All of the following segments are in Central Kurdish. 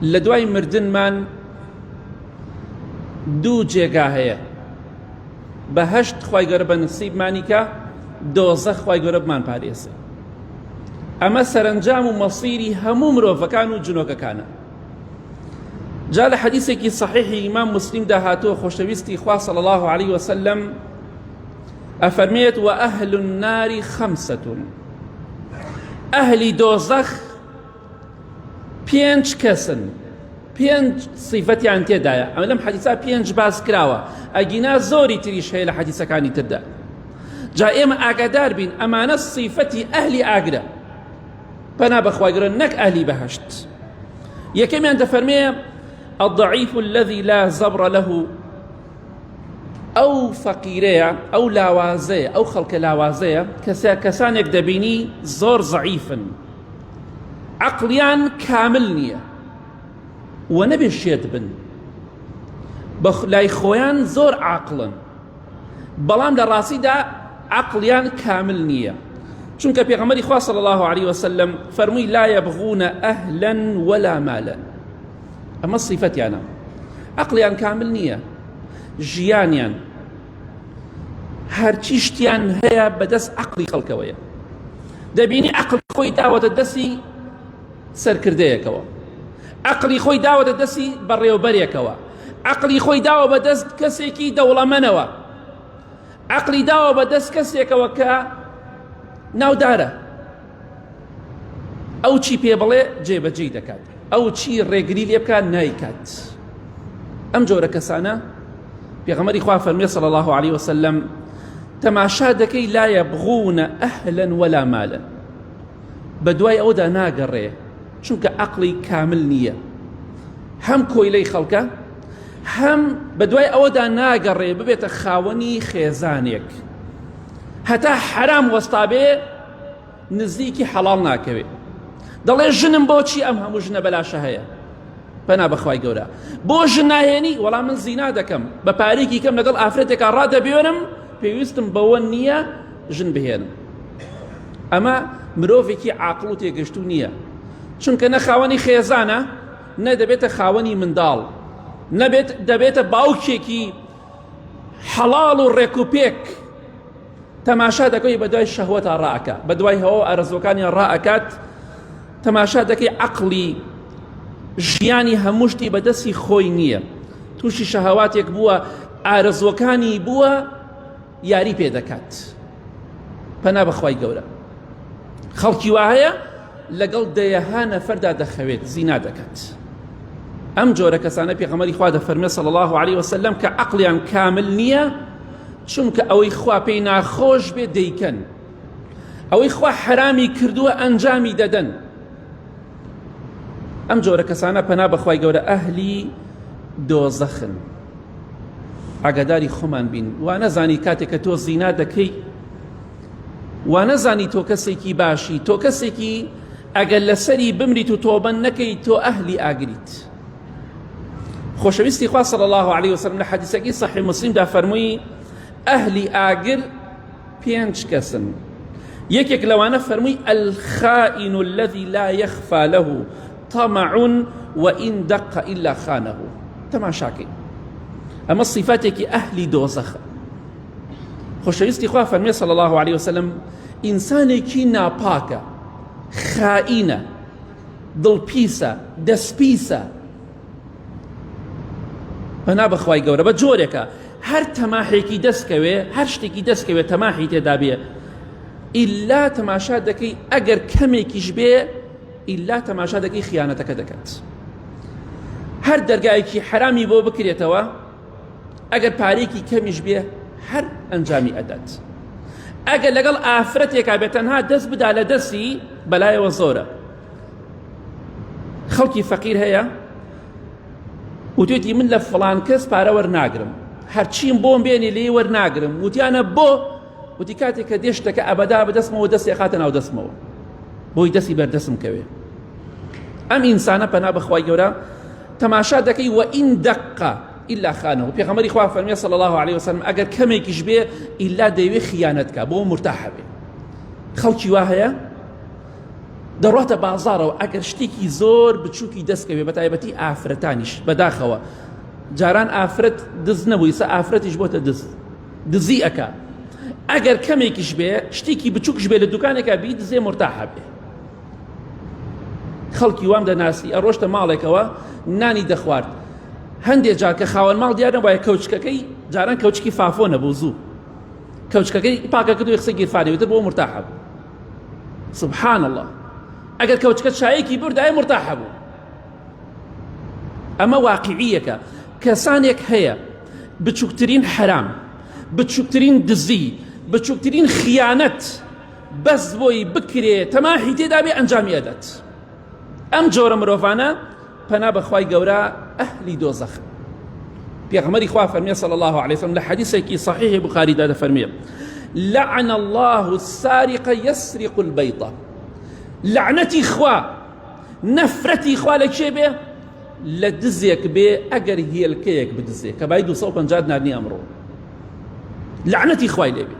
لە دوای مردنمان دوو جێگا هەیە، بەهەشت خوای گەورە بە نسیبمانی کە، دۆزەخ خوای گەورە بمان پارێزێ. ئەمە سەرنجام و مەسیری هەموو مرۆڤەکان و جنۆکەکانە. جا لە حەدیثێکی صحیحی ئیمام مسلمدا هاتووە، خۆشەویستی خوا صلی الله عليه وسلم ئەفەرمێت: وأهل النار خمسة، ئەهلی دۆزەخ پێنج کەسن، پێنج صیفەتیان تێدایە. ئەمە لەم حەدیثە پێنج باس کراوە، ئەگینا زۆری تریش هەیە لە حەدیثەکانی تردا. جا ئێمە ئاگادار بین ئەمانە صیفەتی ئەهلی ئاگرە، پەنا بەخوای گەورە، نەک ئەهلی بەهەشت. یەکەمیان دەفەرمێ: الضعيف الذي لا زبر له، ئەو فەقیرەیە، ئەو لاوازەیە، ئەو خەڵکە لاوازەیە کەسانێک دەبینی زۆر زەعیفن، عەقڵیان کامل نییە و نەبێ شێت بن، لای خۆیان زۆر عاقڵن، بەڵام لە ڕاستیدا عەقڵیان کامل نییە. چونکە پێغەمبەری خوا صلی الله عليه وسلم فەرمووی: لا يبغون أهلا ولا مالا. ئەمە صیفەتیانە، عەقڵیان کامل نییە، ژیانیان هەرچی شتیان هەیە بەدەست عەقڵی خەڵکەوەیە. دەبینی عەقڵ خۆی داوەتە دەستی سەرکردەیەکەوە، عەقڵی خۆی داوەتە دەستی بەڕێوەبەرێکەوە، عەقڵی خۆی داوە بەدەست کەسێکی دەوڵەمەنەوە، عەقڵی داوە بەدەست کەسێکەوە کە ناودارە، ئەو چی پێ بڵێ جێبەجێ دەکات، ئەو چی ڕێگری لێ بکات نایکات. ئەم جۆرە کەسانە پێغەمبەری خوا فەرمووی صلی الله عليه وسلم: تەماشا دەکەی لا يبغون أهلا ولا مالا، بەدوای ئەودا ناگەڕێ، چونکە عەقڵی کامل نییە، هەم کۆیلەی خەڵکە، هەم بەدوای ئەوەدا ناگەڕێ ببێتە خاوەنی خێزانێک، هەتا حرام وەستابێ نزیکی حەڵاڵ ناکەوێ. دەڵێ ژنم بۆچی ئەم هەموو ژنە بەلاشە هەیە؟ پەنا بەخوای گەورە، بۆ ژن ناهێنی؟ وەڵام من زینا دەکەم، بە پارێکی کەم لەگەڵ ئافرەتێکا ڕادەبوێنم، پێویستم بەوە نییە ژن بهێنم. ئەمە مرۆڤێکی عاقڵ و تێگەشتوو نییە، چونکە نە خاوەنی خێزانە، نە دەبێتە خاوەنی منداڵ، دەبێتە باوکێکی حەڵاڵ و ڕێکوپێک. تەماشا دەکەی بەدوای شەهوەتا ڕائەکە، بەدوای هەوە ئارەزوەکانی ڕائەکات، تەماشا دەکەی عەقڵی ژیانی هەموو شتی بەدەستی خۆی نییە، تووشی شەهەواتێک بووە، ئارەزوەکانی بووە، یاری پێ دەکات. پەنا بەخوای گەورە، خەڵکی وا هەیە لەگەڵ دەیەها نەفەردا دەخەوێت، زینا دەکات. ئەم جۆرە کەسانە پێغەمبەری خوا دەفەرمێ صلی الله عليه وسلم کە عەقڵیان کامل نییە، چونکە ئەوەی خوا پێی ناخۆش بێ دەیکەن، ئەوەی خوا حرامی کردووە ئەنجامی دەدەن. ئەم جۆرە کەسانە پەنا بەخوای گەورە ئەهلی دۆزەخن. ئاگاداری خۆمان بین، وا نەزانی کاتێک کە تۆ زینا دەکەی، وا نەزانی تۆ کەسێکی باشی، تۆ کەسێکی ئەگەر لەسەری بمریت و تۆبە نەکەی تۆ ئەهلی ئاگریت. خۆشەویستی خوا صلی الله عليه وسلم لە حەدیثێکی صحیح مسلمدا فەرمووی: ئەهلی ئاگر پێنج کەسن. یەکێک لەوانە فەرمووی: الخائن الذي لا يخفى له طمع وإن دق إلا خانه. تەماشاکەی، ئەمە صیفاتێکی ئەهلی دۆزەخە. خۆشەویستی خوا فەرمووی صلی الله عليه وسلم: ئینسانێکی ناپاکە، خائینە، دڵپیسە، دەستپیسە، پەنا بەخوای گەورە، بە جۆرێکە هەر تەماحێکی دەستکەوێ، هەر شتێکی دەستکەوێ تەماحی تێدا بێ، ئیلا تەماشا دەکەی ئەگەر کەمێکیش بێ، ئیلا تەماشا دەکەی خیانەتەکە دەکات. هەر دەرگایەکی حرامی بۆ بکرێتەوە، ئەگەر پارێکی کەمیش بێ هەر ئەنجامی ئەدات. ئەگەر لەگەڵ ئافرەتێکا بێت تەنها دەست بدا لە دەستی، بەلایەوە زۆرە. خەڵکی فەقیر هەیە وتێتی من لە فڵان کەس پارە وەرناگرم، هەرچیم بۆم بێنی لێ وەرناگرم. وتیانە بۆ؟ وتی کاتێک کە دێشتەکە ئەبەدا بەدەستمەوە دەستی خاتە ناو دەستمەوە، بۆی دەستی بەردەسم کەوێ. ئەم ئینسانە پەنا بەخوای گەورە تەماشا دەکەی وئین دەقە ئیلا خانەوە. پێغەمبەری خوا فەرمووی صلی الله عليه وسلم ئەگەر کەمێکیش بێ ئیلا دەیوێ خیانەت کە بۆ مرتاحە بێ. خەڵکی وا هەیە دەڕاتە بازارەوە ئەگەر شتێکی زۆر بچووکی دەستکەوێ بە تایبەتی ئافرەتانیش بەداخەوە جاران ئافرەت دز نەبووی سە ئافرەتیش بۆتە دزی ئەکا ئەگەر کەمێکیش بێ شتێکی بچووکش بێ لە دوکانێکە بی دزێ مرتاحە بێ خەڵکی وام دەناسی ئەڕۆشتە ماڵێکەوە نانی دەخوارد هەندێک جار کە خاوەن ماڵ دیار نەبووە کەوچکەکەی جاران کەوچکی فافۆ نەبوو زوو کەوچکەکەی پاکە کردو قسە گیرفانی وتر بۆ مرتاحە بوو سبحان الله ئەگەر کەوچکە چایەکی بردایە مرتاحە بوو ئەمە واقعیەکە کەسانێک هەیە بچووکترین حرام بچووکترین دزی بچووکترین خیانەت بەس بۆی بکرێ تەماحی تێدا بێ ئەنجامی ئەدات ئەم جۆرە مرۆڤانە پەنا بەخوای گەورە ئەهلی دۆزەخ پێغەمبەری خوا فەرمێ صلی الله عليه وسلم لە حەدیثێکی صحیحی بوخاریدا دەفەرمێ لعن الله السارق يسرق البيضة لعنەتی خوا نەفرەتی خوا لە کێ بێ لە دزێک بێ ئەگەر هێلکەیەک بدزێ کە بای 250 نارنی ئەمڕۆ لعنەتی خوای لێ بێ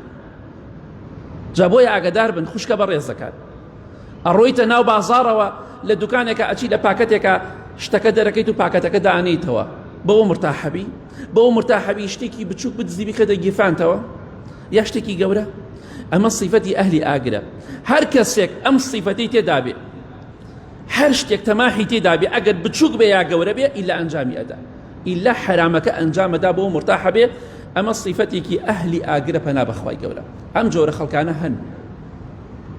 جا بۆیە ئاگادار بن خوشکە بە ڕێزەکان ئەڕۆیتە ناو بازارەوە لە دوکانێکە ئەچی لە پاکەتێکە شتەکە دەرەکەیت و پاکەتەکە دانیتەوە بەوە مرتاحەبی بەوە مرتاحەبی شتێکی بچووک بدزی بکەدە گیرفانتەوە یا شتێکی گەورە ئەمە صیفەتی ئەهلی ئاگرە هەر کەسێک ئەم صیفەتەی تێدا بێ هەر شتێک تەماحی تێدا بێ ئەگەر بچووک بێ یا گەورە بێ ئیلا ئەنجامی ئەدا ئیلا حرامەکە ئەنجامەدا بەوە مرتاحە بێ ئەمە صیفەتێکی ئەهلی ئاگرە پەنا بەخوای گەورە ئەم جۆرە خەڵکانە هەن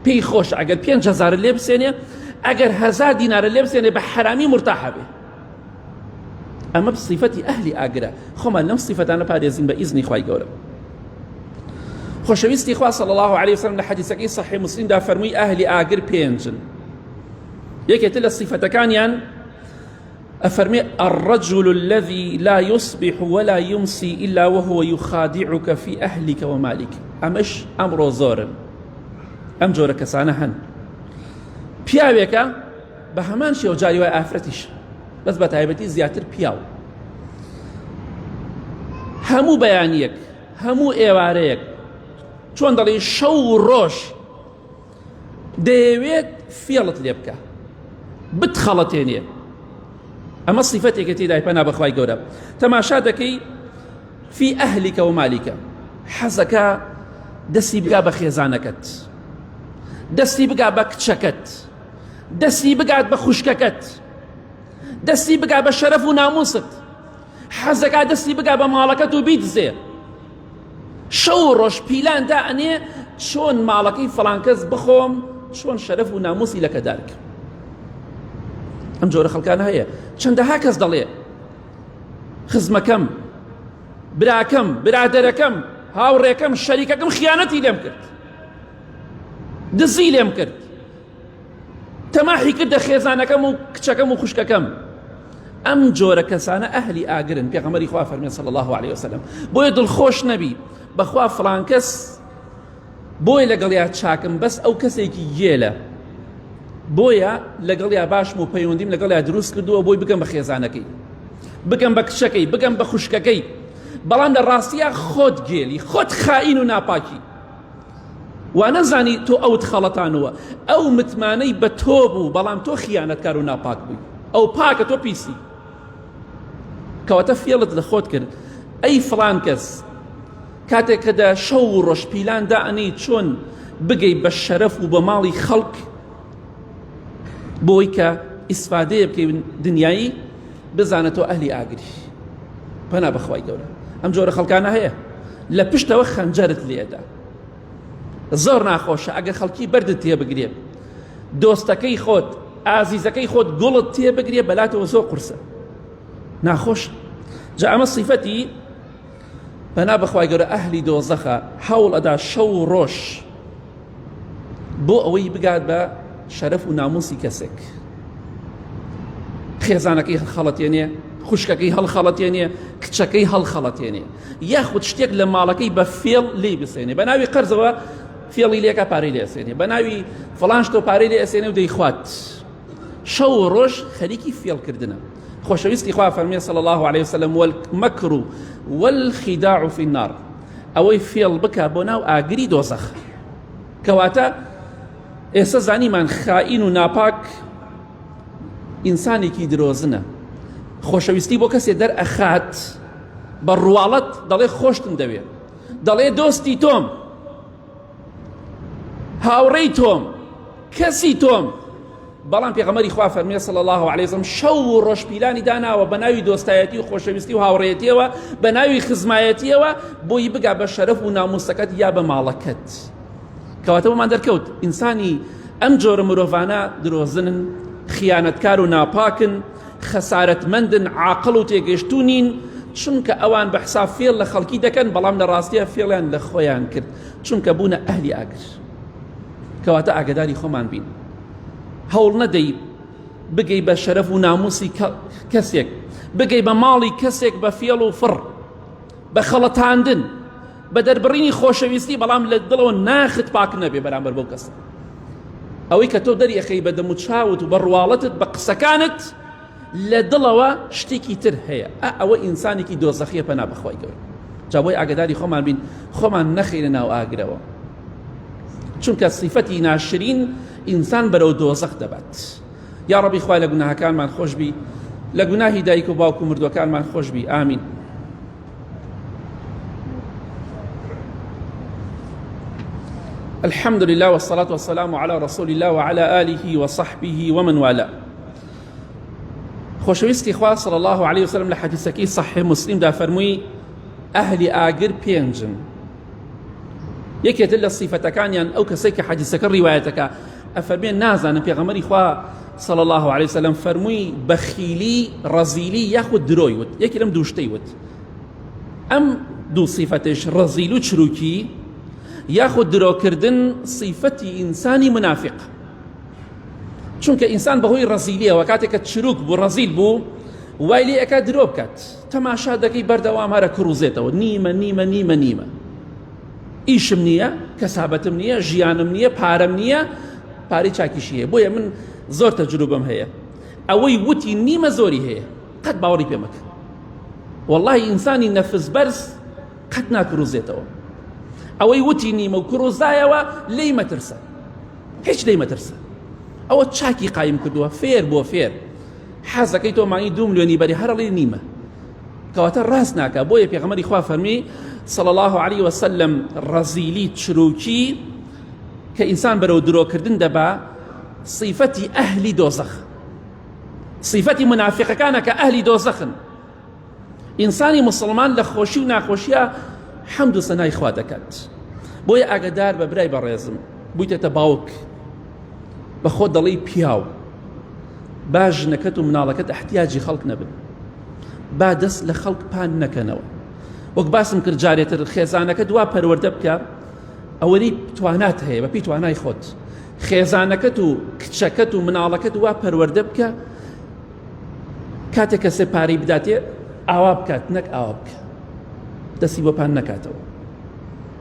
پێی خۆش ئەگەر 5,000 لێ بسێنێ ئەگەر 1,000 دینارە لێ بسێنێ بە حرامی مرتاحە بێ ئەمە صیفەتی ئەهلی ئاگرە خۆمان لەم صیفەتانە پارێزین بە ئیزنی خوای گەورە خۆشەویستی خوا صلی الله عليه وسلم لە حەدیثەکەی صحیح مسلمدا فەرمووی ئەهلی ئاگر پێنجن یەکێتە لە صیفەتەکانیان أفرمي الرجل الذي لا يصبح ولا يمسي إلا وهو يخادعك في أهلك ومالك أمش أمر زور أم جورك كسانهن پیاوێکە بە هەمان شێوە جاری وای ئافرەتیش بەس بە تایبەتی زیاتر پیاو هەموو بەیانیەک هەموو ئێوارەیەک چۆن دەڵێ شەو و ڕۆژ دەیەوێت فێڵت لێ بکە بتخەڵەتێنێ ئەمە صیفەتێکە تێدای پەنا بەخوای گەورە تەماشا دەکەی فی ئەهلیکە و مالیکە حەزەکە دەستی بگا بە خێزانەکەت دەستی بگا بە کچەکەت دەستی بگات بە خوشکەکەت دەستی بگا بە شەرەف و ناموست حەزەکە دەستی بگا بە ماڵەکەت و بیدزێ شەو ڕۆژ پیلان دائەنێ چۆن ماڵەکەی فڵان کەس بخۆم چۆن شەرەف و ناموسی لەکەدار بکەم ئەم جۆرە خەڵکانە هەیە چەندەها کەس دەڵێ خزمەکەم براکەم برادەرەکەم هاوڕێکەم شەریکەکەم خیانەتی لێم کرد دزی لێم کرد تەماحی کردە خێزانەکەم و کچەکەم و خوشکەکەم ئەم جۆرە کەسانە ئەهلی ئاگرن پێغەمبەری خوا فەرمێ صلی الله عليه وسلم بۆیە دڵخۆش نەبی بەخوا فڵان کەس بۆیە لەگەڵیا چاکم بەس ئەو کەسێکی گێلە بۆیە لەگەڵیا باشم و پەیوەندیم لەگەڵیا دروست کردووە بۆی بگەم بە خێزانەکەی بگەم بە کچەکەی بگەم بە خوشکەکەی بەڵام لە ڕاستیە خۆت گێلی خۆت خائین و ناپاکی وا نەزانی تۆ ئەوت خەڵەتانەوە ئەو متمانەی بە تۆ بوو بەڵام تۆ خیانەتکار و ناپاک بووی ئەو پاکە تۆ پیسی کەواتە فێڵت لە خۆت کرد ئەی فڵان کەس کاتێک کە دە شەو و ڕۆژ پیلان دائەنەی چۆن بگەی بە شەرەف و بە ماڵی خەڵک بۆی کە ئیسفادەیە بکەی دنیایی بزانە تۆ ئەهلی ئاگری پەنا بەخوای گەورە ئەم جۆرە خەڵکانە هەیە لە پشتەوە خەنجەرت لێدا زۆر ناخۆشە ئەگەر خەڵکی بەردت تێبگرێ دۆستەکەی خۆت ئازیزەکەی خۆت گوڵت تێبگرێ بەلاتەوە زۆر قورسە ناخۆش جا ئەمە صیفەتی پەنا بەخوای گەورە ئەهلی دۆزەخە هەوڵ ئەدا شەو و ڕۆژ بۆ ئەوەی بگات بە شەرەف و ناموسی کەسێک خێزانەکەی هەڵخەڵەتێنێ خوشکەکەی هەڵخەڵەتێنێ کچەکەی هەڵخەڵەتێنێ یاخود شتێک لە ماڵەکەی بە فێڵ لێی بسێنێ بە ناوی قەرزەوە فێڵی لێکە پارەی لێ ئەسێنێ بە ناوی فڵان شتۆ پارەی لێ ئەسێنێ و دەیخوات شەو و ڕۆژ خەریکی فێڵکردنە خۆشەویستی خوا فەرمێ صلی الله عليه وسلم والمەکر والخداع في النار ئەوەی فێڵ بکە بۆ ناو ئاگری دۆزەخ کەواتە ئێستا زانیمان خائین و ناپاک ئینسانێکی درۆزنە، خۆشەویستی بۆ کەسێ دەرئەخات بە ڕواڵەت دەڵێ خۆشتم دەوێت، دەڵێ دۆستی تۆم، هاوڕێی تۆم، کەسی تۆم. بەڵام پێغەمبەری خوا فەرمێ صلی الله علیه وسلم شەو و ڕۆژپیلانی داناوە بە ناوی دۆستایەتی و خۆشەویستی و هاوڕێیەتیەوە، بە ناوی خزمایەتیەوە بۆی بگا بە شەرەف و ناموسەکەت یا بە ماڵەکەت. کەواتە بۆمان دەرکەوت ئینسانی ئەم جۆرە مرۆڤانە درۆزنن، خیانەتکار و ناپاکن، خەسارەتمەندن، عاقڵ و تێگەشتوونین، چونکە ئەوان بە حساب فێڵ لە خەڵکی دەکەن، بەڵام لە ڕاستیە فێڵیان لە خۆیان کرد، چونکە بوونە ئەهلی ئاگر. کەواتە ئاگاداری خۆمان بین، هەوڵ نەدەی بگەی بە شەرەف و ناموسی کەسێک، بگەی بە ماڵی کەسێک بە فێڵ و فڕ، بە خەڵەتاندن، بە دەربڕینی خۆشەویستی، بەڵام لە دڵەوە ناخت پاک نەبێ بەرامبەر بەو کەسە. ئەوەی کە تۆ دەریەخەی بە دەم و چاوت و بە ڕواڵەتت بە قسەکانت لە دڵەوە شتێکی تر هەیە، ئەوە ئینسانێکی دۆزەخیە پەنا بەخوای گەورە. جا بۆی ئاگاداری خۆمان بین، خۆمان نەخەینە ناو ئاگرەوە، چونکە صیفەتی ناشرین ئینسان بەرەو دۆزەخ دەبات. یا ڕەبی خوای لە گوناهەکانمان خۆش بی، لە گوناهی دایک و باوک و مردوەکانمان خۆش بی. ئامین. الحمد لله والصلاة والسلام على رسول الله وعلى آله وصحبه ومن والاه. خۆشەویستی خوا صلی الله عليه وسلم لە حەدیثەکەی صحیح مسلمدا فەرمووی ئەهلی ئاگر پێنجن. یەکێتر لە صیفەتەکانیان ئەو کەسەی کە حەدیثەکە ڕیوایەتەکە ئەفەرمێن نازانم پێغەمبەری خوا صلی الله عليه وسلم فەرمووی بەخیلی، ڕەزیلی یاخود درۆی وت، یەکی لەم دوو شتەی وت. ئەم دوو صیفەتش، ڕەزیل و چروکی یاخود درۆکردن، صیفەتی ئینسانی منافق. چونکە ئینسان بەهۆی ڕەزیلیەوە کاتێککە چروک بوو، ڕەزیل بوو، وای لێ ئەکات درۆ بکات، تەماشا دەکەی بەردەوام هەرە کڕوزێتەوە، نیمە نیمە نیمە نیمە، ئیشم نییە، کەسابەتم نییە، ژیانم نییە، پارەم نییە، پارەی چاکیشی هەیە. بۆیە من زۆر تەجروبەم هەیە، ئەوەی وتی نیمە زۆری هەیە، قەت باوەڕی پێ مەکە. وەڵڵاهی ئینسانی نەفس بەرز قەت ناکڕوزێتەوە. ئەوەی وتی نیمە و کڕوزایەوە لێی مەترسە، هیچ لێی مەترسە. ئەوە چاکی قایم کردووە، فێر بۆ فێر، حەزەکەی تۆ مانی 2 ملیۆنی بەری هەرەڵی نیمە، کەواتە ڕاست ناکە. بۆیە پێغەمبەری خوا فەرمی صلی الله عليه وسلم ڕەزیلی، چروکی کە ئینسان بەرەو درۆکردن دەبا، صیفەتی ئەهلی دۆزەخ، صیفەتی منافقەکانە کە ئەهلی دۆزەخن. ئینسانی مسلمان لە خۆشی و ناخۆشیە حەمد و سەنای خوا دەکات. بۆیە ئاگادار بە برای بەڕێزم، بوویتێتە باوک، بە خۆ دەڵی پیاو، با ژنەکەت و مناڵەکەت احتیاجی خەڵک نەبن، با دەست لە خەڵک پان نەکەنەوە. وەک باسم کرد جارێتر، خێزانەکە دوا پەروەردە بکە، ئەوەی توانات هەیە بە پێی توانای خۆت، خێزانەکەت و کچەکەت و مناڵەکەت وا پەروەردە بکە، کاتێک کە سێپارەی بداتێ ئاوا بکات، نەک ئاوا بکە، دەستی بۆ پان نەکاتەوە.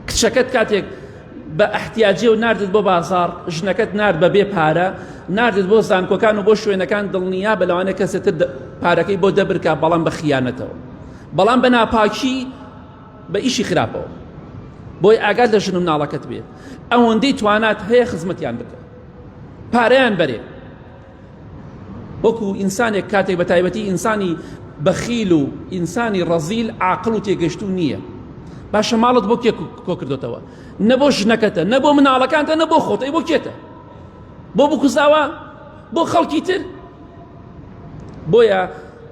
کچەکەت کاتێک بە احتیاجی و ناردت بۆ بازار، ژنەکەت نارد بە بێ پارە، ناردت بۆ زانکۆکان و بۆ شوێنەکان، دڵنیا بە لەوانە کەسێتر پارەکەی بۆ دەبرکە، بەڵام بە خیانەتەوە، بەڵام بە ناپاکی، بە ئیشی خراپەوە. بۆی ئاگات لە ژن و مناڵەکەت بێ، ئەوەندەی توانات هەیە خزمەتیان بکە، پارەیان بەرێ. وەکو ئینسانێک کاتێک بە تایبەتی ئینسانی بەخیل و ئینسانی ڕەزیل عاقڵ و تێگەشتو نییە، باشە ماڵت بۆ کێ کۆ کردوتەوە؟ نە بۆ ژنەکەتە، نە بۆ مناڵەکانتە، نە بۆ خۆت، بۆ کێتە؟ بۆ بکوزاوە؟ بۆ خەڵکی تر؟ بۆیە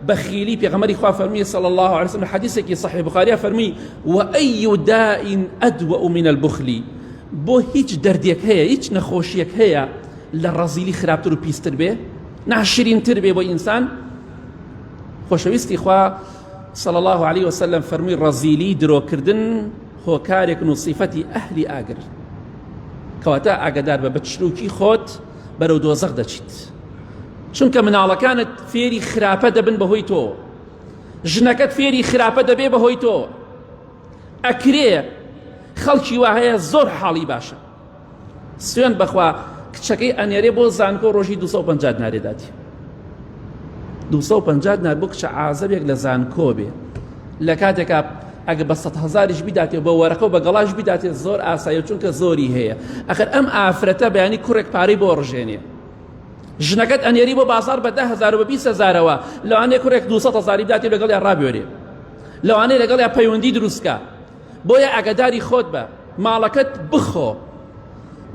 بەخیلی پێغەمبەری خوا فەرمی صلی الله عليه وسلم حەدیثێکی صحیح بخاریە فەرمی وەئەی داء ئەدوەء من البخل. بۆ هیچ دەردێک هەیە، هیچ نەخۆشیەک هەیە لە ڕەزیلی خراپتر و پیستر بێ، ناشرینتر بێ بۆ ئینسان؟ خۆشەویستی خوا صلی الله عليه وسلم فەرمی ڕەزیلی، درۆکردن، هۆکارێکن و صیفەتی ئەهلی ئاگر. کەواتە ئاگادار بە چروکی خۆت بەرەو دۆزەخ دەچیت، چونکە مناڵەکانت فێری خراپە دەبن بەهۆی تۆ، ژنەکەت فێری خراپە دەبێ بەهۆی تۆ. ئەکرێ خەڵکی وا هەیە زۆر حاڵی باشە، سوێن بەخوا کچەکەی ئەنێرێ بۆ زانکۆ ڕۆژی 250 دیناری داتی، 250 دینار بۆ کچە عازەبێک لە زانکۆ بێ، لە کاتێکا ئەگە بە 100,000ش بداتێ بە وەرەقە و بە گەڵاش بداتێت زۆر ئاسایە چونکە زۆری هەیە. ئەخر ئەم ئافرەتە بەیانی کوڕێک پارەی بۆ ڕژێنێ، ژنەکەت ئەنێری بۆ بازار بە 10,000 و بە 20,000ەوە، لەوانەیە کوڕێک 200,000 بداتێ لەگەڵ ڕابێرێ، لەوانەیە لەگەڵ پەیوەندی دروستکە. بۆیە ئاگاداری خۆت بە، ماڵەکەت بخۆ،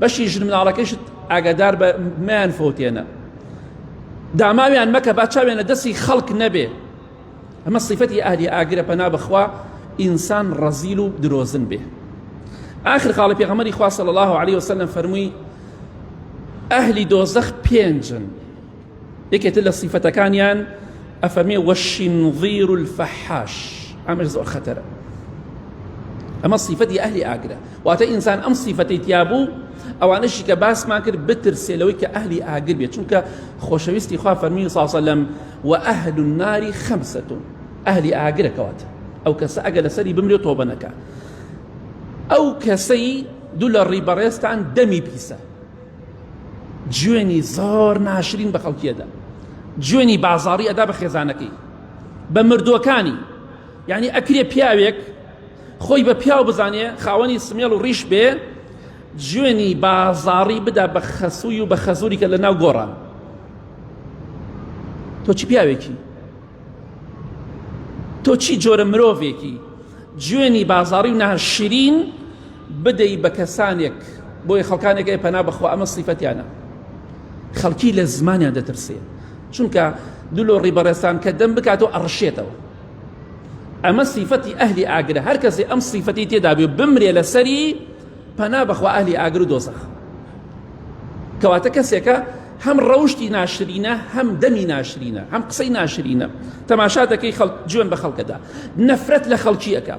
بەشی ژن مناڵەکەیشت ئاگادار بە مەیان فۆتێنە، داماویان مەکە با چاوێنە دەستی خەڵک نەبێ. ئەمە صیفەتی ئەهلی ئاگرە پەنا بخوا ئینسان ڕەزیل و درۆزن بێ. آخر خاڵی پێغەمبەری خوا صلی الله علیه وسلم فەرمووی ئەهلی دۆزەخ پێنجن، یەکێتر لە صیفەتەکانیان ئەفەرمێ وەشینظیر الفەحاش، ئەمەش زۆر خەتەرە. ئەمە صیفەتی ئەهلی ئاگرە، واتە ئینسان ئەم صیفەتەی تیابوو ئەوانەشی کە باسمان کرد بترسێ لەوەی کە ئەهلی ئاگر بێت، چونکە خۆشەویستی خوا فەرمی صلی الله علیه وسلم وأهل النار خمسة، ئەهلی ئاگرە کەواتە ئەو کەسە ئەگە لەسەری بمرێ تۆبە نەکا، ئەو کەسەی دوو لە ڕیبەڕێستان دەمی پیسە، گوێنی زۆر ناشرین بە خەڵکیەدا، گوێنی بازاڕی ئەدا بە خێزانەکەی بە مردووەکانی، یعنی ئەکرێ پیاوێک خۆی بە پیاو بزانێ خاوەنی سمێڵ و ڕیش بێ، گوێنی بازاڕی بدا بە خەسووی و بە خەزووری کە لە ناو گۆڕان. تۆ چی پیاوێکی؟ تۆ چی جۆرە مرۆڤێکی گوێنی بازاڕی و ناشرین بدەی بە کەسانێک بۆی خەڵکانێک پەنا بخوا؟ ئەمە صیفەتیانە. خەڵکی لە زمانیان دەترسێ، چونکە دوو لە ڕیبەڕێستان کە دەم بکاتەوە ئەڕشێتەوە. ئەمە صیفەتی ئەهلی ئاگرە، هەر کەسێ ئەم صیفەتی تێدا بێ بمرێ لەسەری پەنا بخوا ئەهلی ئاگر و دۆزەخ. کەواتە کەسێکە هەم ڕەوشتی ناشرینە، هەم دەمی ناشرینە، هەم قسەی ناشرینە، تەماشا دەکەی جوێن بە خەڵکەدا، نەفرەت لە خەڵکیەکە،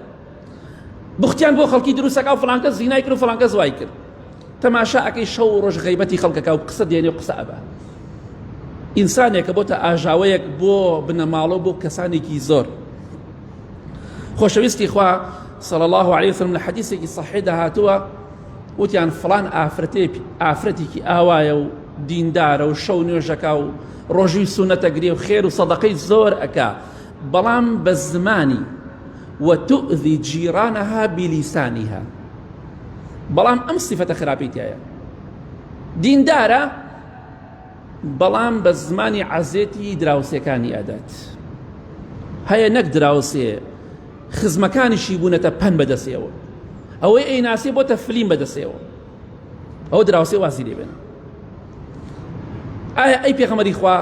بختیان بۆ خەڵکی دروستەکە و فڵانکە زینای کرد و فڵانکە زوای کرد، تەماشا ئەکەی شەو و ڕۆژ غەیبەتی خەڵکەکە و قسە دێنێ و قسە ئەبە. ئینسانێکە بۆتە ئاژاوەیەک بۆ بنەماڵە بۆ کەسانێکی زۆر. خۆشەویستی خوا صلی الله علیه وسلم لە حەدیثێکی صحیحدا هاتووە، وتیان فڵان ئافرەتێکی ئاوایە و دیندارە و شەو نوێژەکە و ڕۆژوی سونەتەگرێ و خێر و سەدەقەی زۆر ئەکا، بەڵام بە زمانی وتؤذي جيرانها بلسانها، بەڵام ئەم صیفەتە خراپی تایە. دیندارە بەڵام بە زمانی عەزێتی دراوسەکانی ئەدات، هەیە نەک دراوسێ خزمەکانیشی بوونەتە پەن بەدەسێەوە، ئەوەی ئەیناسێ بۆتە فلیم بەدەسێەوە، ئەوە دراوسێ وازی لێ بێنە. ئایا ئەی پێغەمبەری خوا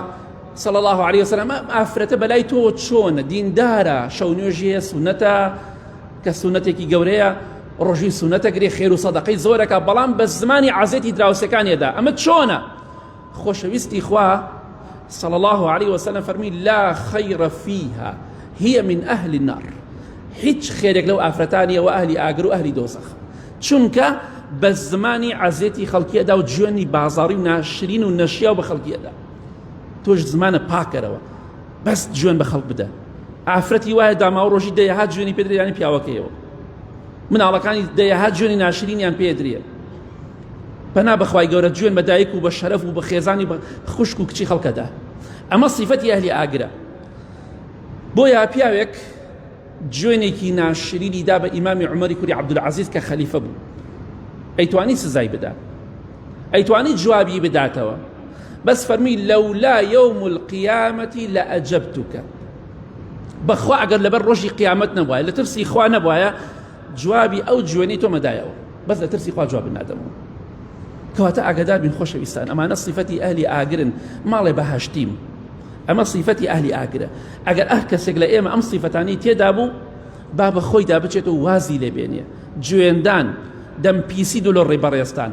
صلی الله علیه وسلم ئافرەتە بەلای تۆ چۆنە؟ دیندارە، شەو نوێژیە، سونەتە کە سونەتێکی گەورەیە، ڕۆژی سونەتەگرێ، خێر و سەدەقەی زۆرەکە، بەڵام بە زمانی عەزێتی دراوسەکانیەدا، ئەمە چۆنە؟ خۆشەویستی خوا صلی الله علیه وسلم فەرمی لا خەیڕە فیها هي من أهل النار، هیچ خێرێک لەو ئافرەتانیە و ئەهلی ئاگر و ئەهلی دۆزەخ، چونکە بە زمانی عەزێتی خەڵکیەدا و گوێنی بازاڕی و ناشرین و نەشیا و بە خەڵکیەدا. تۆش زمانە پاکەرەوە، بەس گوێن بە خەڵک بدە. ئافرەتی وایە داماوە ڕۆژی دەیەهات گوێنی پێدرێ، یانی پیاوەکەیەوە، مناڵەکانی دەیەهات گوێنی ناشرینیان پێدرێ. پەنا بەخوای گەورە گوێن بە دایک و بە شەرەف و بە خێزانی خوشک و کچی خەڵکەدا. ئەمە صیفەتی ئەهلی ئاگرە. بۆیە پیاوێک گوێنێکی ناشرینی دا بە ئیمامی عومەری کوڕی عەبدولعەزیز کە خەلیفە بوو، ئەیتوانی سزای بدا، ئەیتوانی جوابی بداتەوە، بەس فەرمی لەولا یەوم القیامەتی لەئەجەبتوکە، بەخوا ئەگەر لەبەر ڕۆژی قیامەت نەبوایە، لە ترسی خوا نەبوایە، جوابی ئەو گوێنەی تۆ مەدایەوە، بەس لە ترسی خوا جواب نادەمەوە. کەواتە ئاگادار بین خۆشەویستان، ئەمانە صیفەتی ئەهلی ئاگرن، ماڵێ بەهەشتیم، ئەمە صیفەتی ئەهلی ئاگرە. ئەگەر کەسێک لە ئێمە ئەم صیفەتانی تێدا بوو، با بە خۆیدا بچێت و وازی لێ بێنێ. گوێندان دەمپیسی دوو لە ڕێبەڕێستان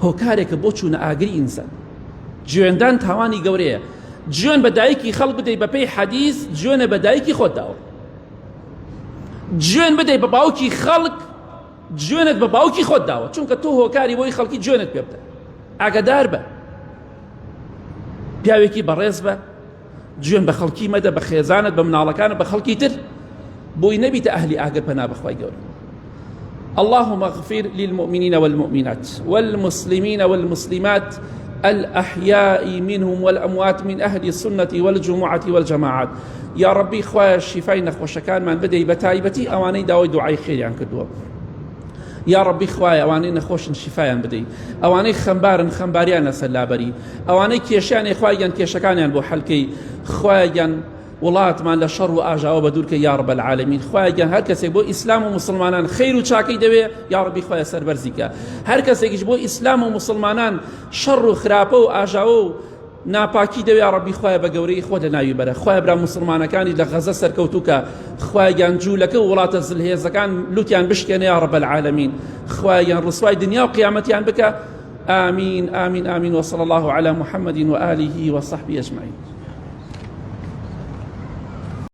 هۆکارێکە بۆ چوونە ئاگری ئینسان. گوێندان تاوانی گەورەیە. گوێن بە دایکی خەڵک بدەیت بەپێی حەدیث، گوێنە بە دایکی خۆت داوە. گوێن بدەیت بە باوکی خەڵک، گوێنت بە باوکی خۆت داوە، چونکە تۆ هۆکاری بۆی خەڵکی گوێنت پێ بدە. ئاگادار بە، پیاوێکی بەڕێز بە، گوێن بە خەڵکی مەدە، بە خێزانت، بە مناڵەکانت، بە خەڵکی تر، بۆی نەبیتە ئەهلی ئاگر پەنا بەخوای گەورە. اللهم اغفر للمؤمنين والمؤمنات والمسلمين والمسلمات الأحياء منهم والأموات من أهل السنة والجمعة والجماعات. يا ربي خواه الشفاء نخوشكان من بدأي بتايبتي أواني داوي دعاي خير عن كدوه. يا ربي خوايا ئەوانەی نەخۆشن شیفایان بدەی، ئەوانەی خەمبارن خەمباریانە سەرلابەری، ئەوانەی کێشیانێ خوایان کێشەکانیان بۆ حەلکەی، خوایان وڵاتمان لە شەڕ و ئاژاوە بە دوورکە یا رب العالمین. خوایان هەر کەسێک بۆ ئیسلام و مسلمانان خەیر و چاکەی دەوێ یا ربی خوایە سەربەرزیکە، هەر کەسێکیش بۆ ئیسلام و مسلمانان شەڕ و خراپە و ئاژاوە و ناپاکی دەوێ یا ربی خوایە بە گەورەی خۆ دەناوی بەرە. خوایە برا مسلمانەکانی لە غەزە سەرکەوتووکە، خوایان جوولەکە و وڵاتە زلهێزەکان لوتیان بشکێنە یا رب العالمین، خوایان ڕسوای دنیا و قیامەتیان بکە. آمین آمین آمین. وصلى الله على محمد وآله وصحبه أجمعين.